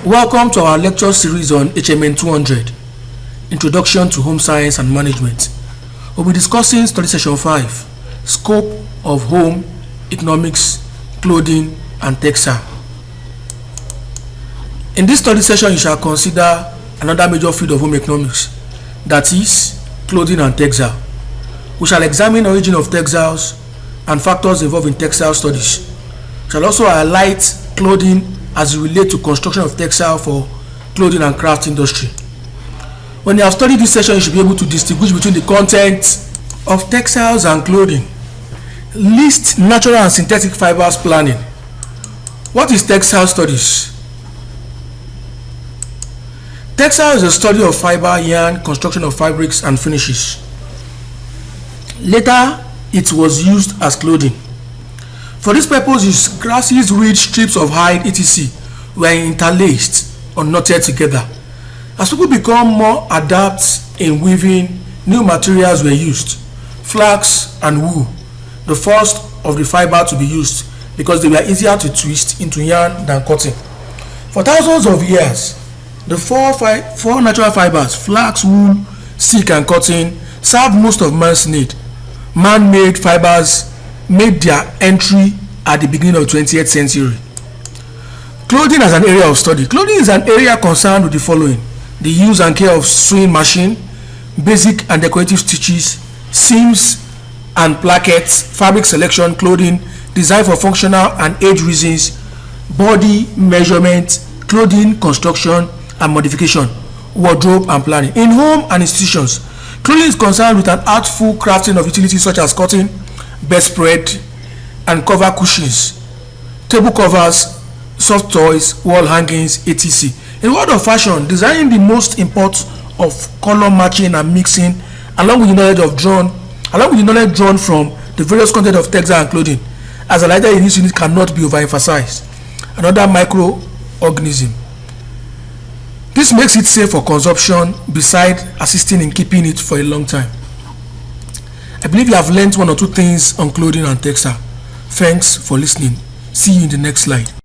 Welcome to our lecture series on HMN 200, Introduction to Home Science and Management. We'll be discussing study session 5, Scope of Home, Economics, Clothing and Textile. In this study session, you shall consider another major field of home economics, that is, clothing and textile. We shall examine the origin of textiles and factors involved in textile studies. We shall also highlight clothing as it relates to construction of textile for clothing and craft industry. When you have studied this session, you should be able to distinguish between the content of textiles and clothing. List natural and synthetic fibers planning. What is textile studies? Textile is a study of fiber, yarn, construction of fabrics and finishes. Later, it was used as clothing. For this purpose, grasses, reeds, strips of hide, etc. were interlaced or knotted together. As people become more adept in weaving, new materials were used. Flax and wool, the first of the fiber to be used because they were easier to twist into yarn than cotton. For thousands of years, the four natural fibers, flax, wool, silk and cotton, served most of man's need. Man-made fibers made their entry at the beginning of the 20th century. Clothing as an area of study. Clothing is an area concerned with the following: the use and care of sewing machine, basic and decorative stitches, seams and plackets, fabric selection, clothing, design for functional and age reasons, body measurement, clothing construction and modification, wardrobe and planning. In home and institutions, clothing is concerned with an artful crafting of utilities such as cotton, bedspread and cover cushions, table covers, soft toys, wall hangings, etc. In the world of fashion, designing the most import of color matching and mixing, along with the knowledge drawn from the various content of textile and clothing, as highlighted in this unit, cannot be overemphasized. Another microorganism. This makes it safe for consumption, beside assisting in keeping it for a long time. I believe you have learned one or two things on clothing and textile. Thanks for listening. See you in the next slide.